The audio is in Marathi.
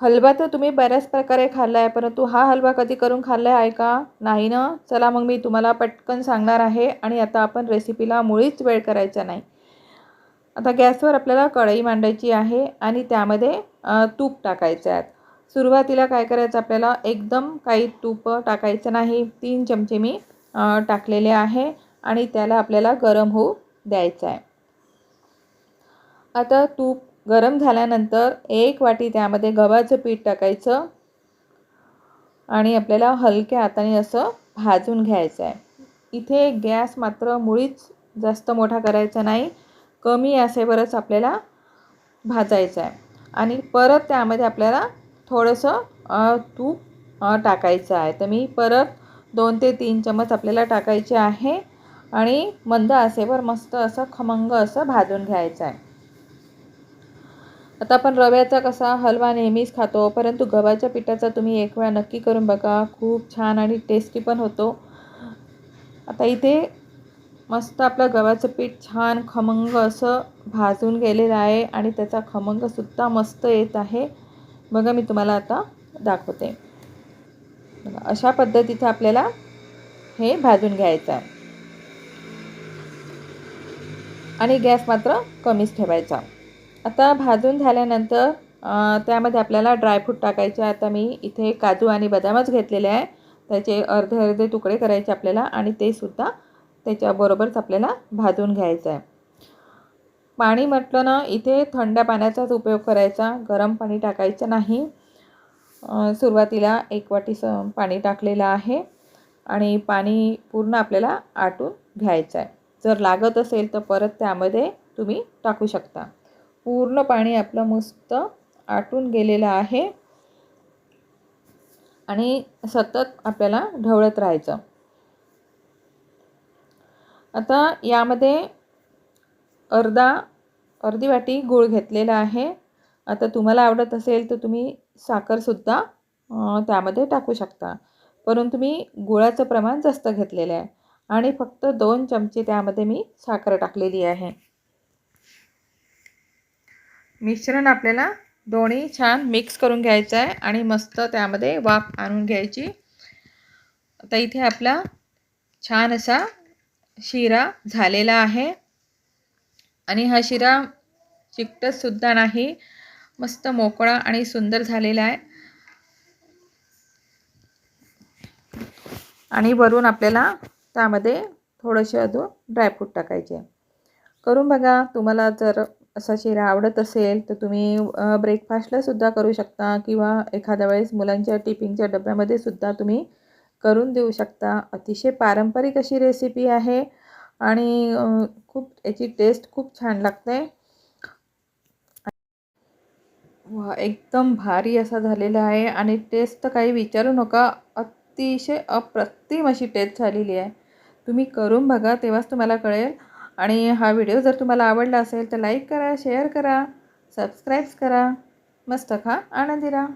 हलवा तर तुम्ही बऱ्याच प्रकारे खाल्ला आहे, परंतु हा हलवा कधी करून खाल्ला आहे का? नाही ना? चला मग मी तुम्हाला पटकन सांगणार आहे आणि आता आपण रेसिपीला मुळीच वेळ करायचा नाही. आता गॅसवर आपल्याला कढई मांडायची आहे आणि त्यामध्ये तूप टाकायचं आहे. सुरुवातीला काय करायचं आपल्याला एकदम काही तूप टाकायचं नाही. 3 चमचे मी टाकलेले आहे आणि त्याला आपल्याला गरम होऊ द्यायचं आहे. आता तूप गरम झाल्यानंतर 1 वाटी त्यामध्ये गव्हाचं पीठ टाकायचं आणि आपल्याला हलक्या हाताने असं भाजून घ्यायचं आहे. इथे गॅस मात्र मुळीच जास्त मोठा करायचा नाही. कमी आचेवरच आपल्याला भाजायचं आहे आणि परत त्यामध्ये आपल्याला थोडंसं तूप टाकायचं आहे. तर मी परत 2 ते 3 चमच आपल्याला टाकायचे आहे आणि मंद आचेवर मस्त असं खमंग असं भाजून घ्यायचं आहे. आता आपण रव्याचा कसा हलवा नेहमीच खातो, परंतु गव्हाच्या पिठाचा तुम्ही एक वेळा नक्की करून बघा. खूप छान आणि टेस्टी पण होतो. आता इथे मस्त आपलं गव्हाचं पीठ छान खमंग असं भाजून गेलेलं आहे आणि त्याचा खमंगसुद्धा मस्त येत आहे. बघा मी तुम्हाला आता दाखवते. बघा अशा पद्धतीचं आपल्याला हे भाजून घ्यायचं आहे आणि गॅस मात्र कमीच ठेवायचा. आता भाजून झाल्यानंतर त्यामध्ये आपल्याला ड्रायफ्रूट टाकायचे. आता मी इथे काजू आणि बदामच घेतलेले आहे. त्याचे अर्धे अर्धे तुकडे करायचे आपल्याला आणि ते सुद्धा त्याच्याबरोबरच आपल्याला भाजून घ्यायचं आहे. पाणी म्हटलं ना, इथे थंड पाण्याचाच उपयोग करायचा, गरम पाणी टाकायचं नाही. सुरुवातीला 1 वाटी पाणी टाकलेलं आहे आणि पाणी पूर्ण आपल्याला आटून घ्यायचं आहे. जर लागत असेल तर परत त्यामध्ये तुम्ही टाकू शकता. पूर्ण पाणी आपलं मस्त आटून गेलेलं आहे आणि सतत आपल्याला ढवळत राहायचं. आता यामध्ये अर्धी वाटी गूळ घेतलेला आहे. आता तुम्हाला आवडत असेल तर तुम्ही साखरसुद्धा त्यामध्ये टाकू शकता, परंतु मी गुळाचं प्रमाण जास्त घेतलेलं आहे आणि फक्त 2 चमचे त्यामध्ये मी साखर टाकलेली आहे. मिश्रण आपल्याला दोन्ही छान मिक्स करून घ्यायचं आहे आणि मस्त त्यामध्ये वाफ आणून घ्यायची. आता इथे आपला छान असा शिरा झालेला आहे आणि हा शिरा चिकटतसुद्धा नाही, मस्त मोकळा आणि सुंदर झालेला आहे. आणि वरून आपल्याला त्यामध्ये थोडेसे अजून ड्रायफ्रूट टाकायचे. करून बघा. तुम्हाला जर असा शिरा आवडत असेल तर तुम्ही ब्रेकफास्टला सुद्धा करू शकता किंवा एखाद्या वेळेस मुलांच्या टिफिनच्या डब्यामध्ये सुद्धा तुम्ही करून देऊ शकता. अतिशय पारंपरिक अशी रेसिपी आहे आणि खूप याची टेस्ट खूप छान लागते. वा एकदम भारी असा झालेला आहे आणि टेस्ट तर काही विचारू नका. अतिशय अप्रतिम अशी टेस्ट झालेली आहे. तुम्ही करून बघा, तेव्हाच तुम्हाला कळेल. आणि हा व्हिडिओ जर तुम्हाला आवडला असेल तर लाईक करा, शेअर करा, सबस्क्राईब करा. मस्त खा, आनंदी राहा.